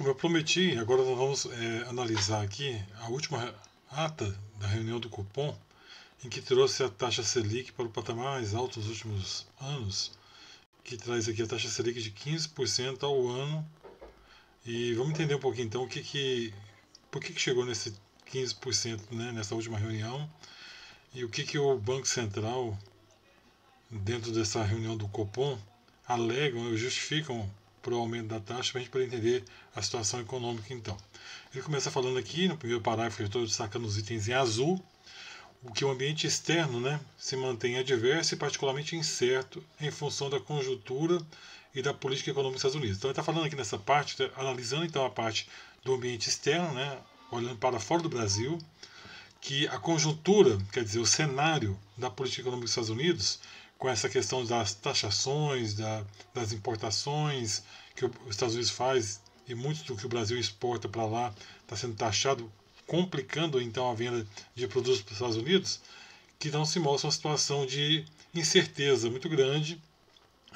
Como eu prometi, agora nós vamos analisar aqui a última ata da reunião do Copom, em que trouxe a taxa Selic para o patamar mais alto dos últimos anos, que traz aqui a taxa Selic de 15% ao ano. E vamos entender um pouquinho então por que chegou nesse 15%, né, nessa última reunião, e o que o Banco Central, dentro dessa reunião do Copom, alegam ou justificam para o aumento da taxa, para a gente poder entender a situação econômica então. Ele começa falando aqui, no primeiro parágrafo, eu estou destacando os itens em azul, o que o ambiente externo, né, se mantém adverso e particularmente incerto em função da conjuntura e da política econômica dos Estados Unidos. Então ele está falando aqui nessa parte, analisando então a parte do ambiente externo, né, olhando para fora do Brasil, que a conjuntura, quer dizer, o cenário da política econômica dos Estados Unidos, com essa questão das taxações, das importações que os Estados Unidos faz e muito do que o Brasil exporta para lá está sendo taxado, complicando então a venda de produtos para os Estados Unidos, que não se mostra uma situação de incerteza muito grande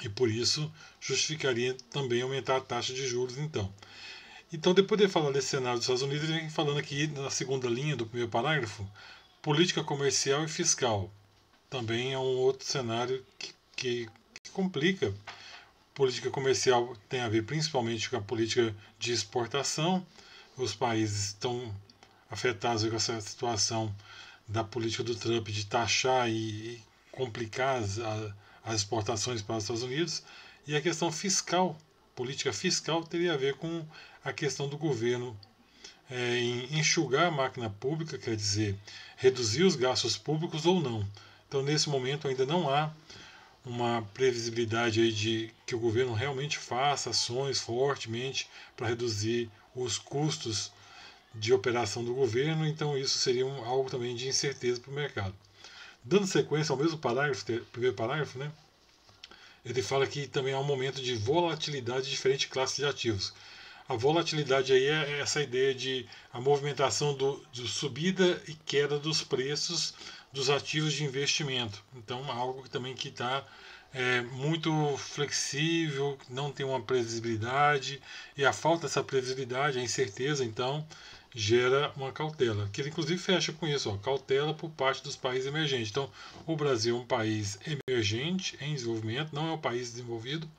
e por isso justificaria também aumentar a taxa de juros então. Então, depois de falar desse cenário dos Estados Unidos, ele vem falando aqui na segunda linha do primeiro parágrafo, política comercial e fiscal. Também é um outro cenário que complica. Política comercial tem a ver principalmente com a política de exportação. Os países estão afetados com essa situação da política do Trump de taxar e complicar as exportações para os Estados Unidos. E a questão fiscal, política fiscal, teria a ver com a questão do governo em enxugar a máquina pública, quer dizer, reduzir os gastos públicos ou não. Então, nesse momento, ainda não há uma previsibilidade aí de que o governo realmente faça ações fortemente para reduzir os custos de operação do governo, então isso seria algo também de incerteza para o mercado. Dando sequência ao mesmo parágrafo, primeiro parágrafo, né, ele fala que também há um momento de volatilidade de diferentes classes de ativos. A volatilidade aí é essa ideia de a movimentação de subida e queda dos preços dos ativos de investimento. Então, algo que também que está muito flexível, não tem uma previsibilidade, e a falta dessa previsibilidade, a incerteza, então, gera uma cautela, que ele inclusive fecha com isso, ó, cautela por parte dos países emergentes. Então, o Brasil é um país emergente, em desenvolvimento, não é um país desenvolvido,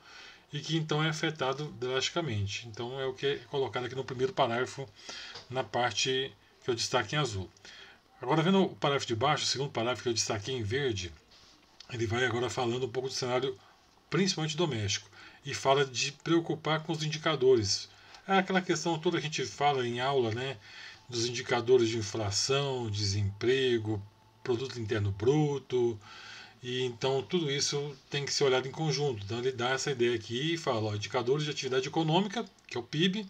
e que então é afetado drasticamente. Então, é o que é colocado aqui no primeiro parágrafo, na parte que eu destaquei em azul. Agora, vendo o parágrafo de baixo, o segundo parágrafo que eu destaquei em verde, ele vai agora falando um pouco do cenário principalmente doméstico e fala de preocupar com os indicadores. É aquela questão toda que a gente fala em aula, né, dos indicadores de inflação, desemprego, produto interno bruto, e então tudo isso tem que ser olhado em conjunto. Então ele dá essa ideia aqui e fala, ó, indicadores de atividade econômica, que é o PIB,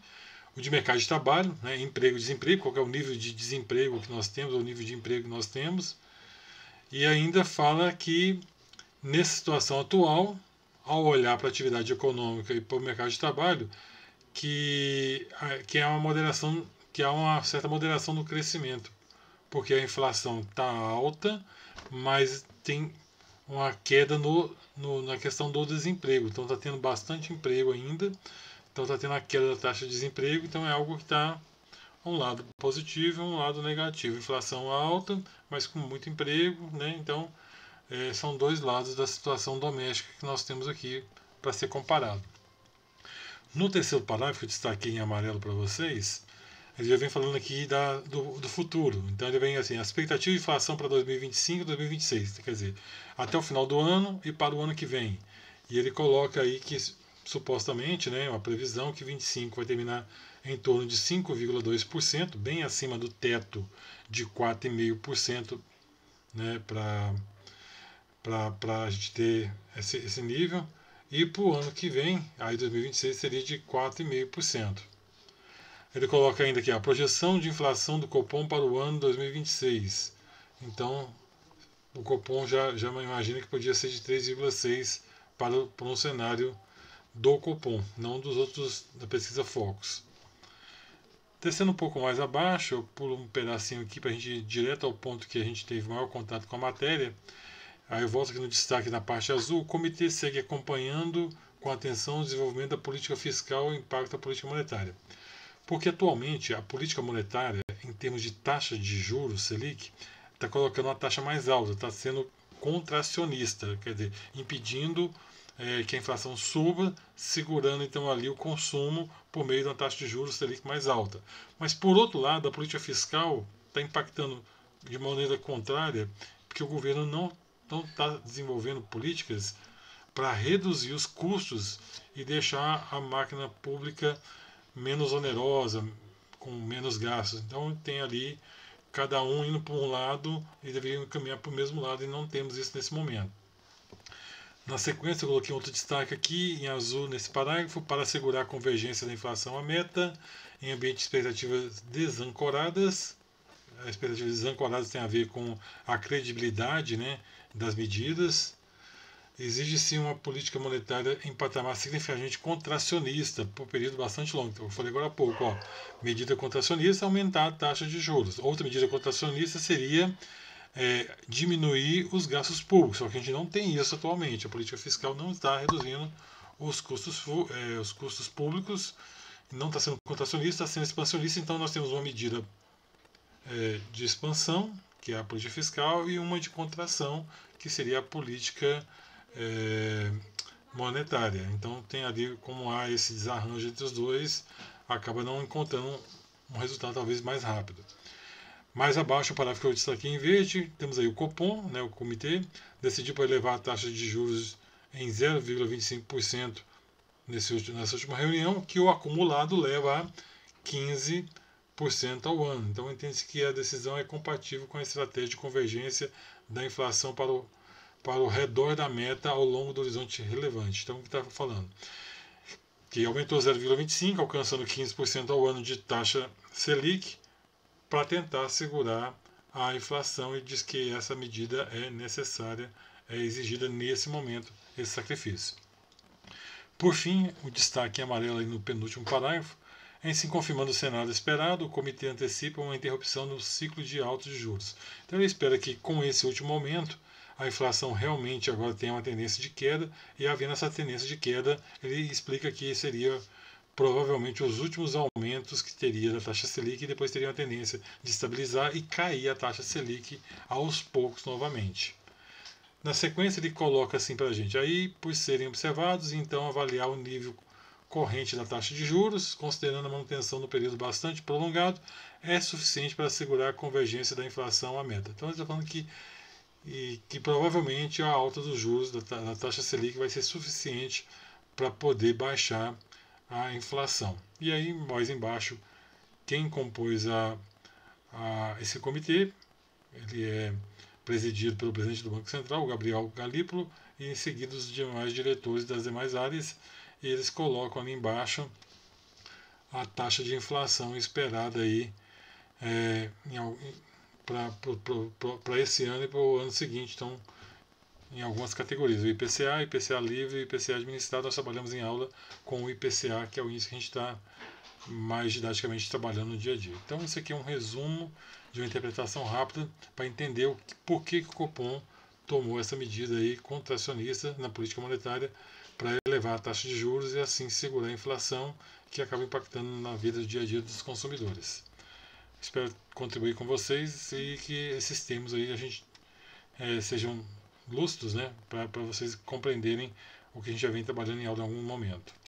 o de mercado de trabalho, né, emprego e desemprego, qual é o nível de desemprego que nós temos, ou o nível de emprego que nós temos, e ainda fala que nessa situação atual, ao olhar para a atividade econômica e para o mercado de trabalho, que há uma moderação, que há uma certa moderação no crescimento, porque a inflação está alta, mas tem uma queda na questão do desemprego. Então está tendo bastante emprego ainda, então está tendo a queda da taxa de desemprego, então é algo que está um lado positivo e um lado negativo. Inflação alta, mas com muito emprego, né? Então são dois lados da situação doméstica que nós temos aqui para ser comparado. No terceiro parágrafo, que eu destaquei em amarelo para vocês, ele já vem falando aqui do futuro. Então ele vem assim, a expectativa de inflação para 2025 e 2026, quer dizer, até o final do ano e para o ano que vem. E ele coloca aí que supostamente, né, uma previsão que 25 vai terminar em torno de 5,2%, bem acima do teto de 4,5%, né, para a gente ter esse nível. E para o ano que vem, aí 2026, seria de 4,5%. Ele coloca ainda aqui a projeção de inflação do Copom para o ano 2026. Então, o Copom já imagina que podia ser de 3,6% para um cenário do Copom, não dos outros da pesquisa Focus. Descendo um pouco mais abaixo, eu pulo um pedacinho aqui para a gente ir direto ao ponto que a gente teve maior contato com a matéria. Aí eu volto aqui no destaque na parte azul. O comitê segue acompanhando com atenção o desenvolvimento da política fiscal e o impacto da política monetária. Porque atualmente a política monetária, em termos de taxa de juros Selic, está colocando uma taxa mais alta, está sendo contracionista, quer dizer, impedindo que a inflação suba, segurando então ali o consumo por meio de uma taxa de juros Selic mais alta. Mas por outro lado, a política fiscal está impactando de maneira contrária, porque o governo não está desenvolvendo políticas para reduzir os custos e deixar a máquina pública menos onerosa, com menos gastos. Então tem ali cada um indo para um lado e deveriam caminhar para o mesmo lado e não temos isso nesse momento. Na sequência, eu coloquei outro destaque aqui, em azul, nesse parágrafo, para assegurar a convergência da inflação à meta, em ambiente de expectativas desancoradas. As expectativas desancoradas têm a ver com a credibilidade, né, das medidas. Exige-se uma política monetária em patamar significativamente contracionista por período bastante longo. Eu falei agora há pouco, ó, medida contracionista, aumentar a taxa de juros. Outra medida contracionista seria diminuir os gastos públicos, só que a gente não tem isso atualmente. A política fiscal não está reduzindo os custos públicos, não está sendo contracionista, está sendo expansionista. Então nós temos uma medida de expansão, que é a política fiscal, e uma de contração, que seria a política monetária. Então tem ali, como há esse desarranjo entre os dois, acaba não encontrando um resultado talvez mais rápido. Mais abaixo, o parágrafo que eu destaquei em verde, temos aí o Copom, né, o comitê, decidiu para elevar a taxa de juros em 0,25% nessa última reunião, que o acumulado leva a 15% ao ano. Então entende-se que a decisão é compatível com a estratégia de convergência da inflação para o redor da meta ao longo do horizonte relevante. Então o que está falando? Que aumentou 0,25%, alcançando 15% ao ano de taxa Selic, para tentar segurar a inflação, e diz que essa medida é necessária, é exigida nesse momento, esse sacrifício. Por fim, o destaque em amarelo aí no penúltimo parágrafo, em se confirmando o cenário esperado, o comitê antecipa uma interrupção no ciclo de alta de juros. Então ele espera que com esse último aumento, a inflação realmente agora tenha uma tendência de queda, e havendo essa tendência de queda, ele explica que seria provavelmente os últimos aumentos que teria da taxa Selic, e depois teria uma tendência de estabilizar e cair a taxa Selic aos poucos novamente. Na sequência ele coloca assim para a gente, aí por serem observados, então avaliar o nível corrente da taxa de juros, considerando a manutenção no período bastante prolongado, é suficiente para assegurar a convergência da inflação à meta. Então ele está falando que provavelmente a alta dos juros da taxa Selic vai ser suficiente para poder baixar a inflação. E aí, mais embaixo, quem compôs esse comitê, ele é presidido pelo presidente do Banco Central, o Gabriel Galípolo, e em seguida os demais diretores das demais áreas, e eles colocam ali embaixo a taxa de inflação esperada aí para esse ano e para o ano seguinte. Então, em algumas categorias, o IPCA, IPCA livre e IPCA administrado, nós trabalhamos em aula com o IPCA, que é o índice que a gente está mais didaticamente trabalhando no dia a dia. Então, isso aqui é um resumo de uma interpretação rápida para entender por que o Copom tomou essa medida aí contracionista na política monetária para elevar a taxa de juros e assim segurar a inflação, que acaba impactando na vida do dia a dia dos consumidores. Espero contribuir com vocês e que esses termos aí a gente sejam lúcidos, né, para vocês compreenderem o que a gente já vem trabalhando em aula em algum momento.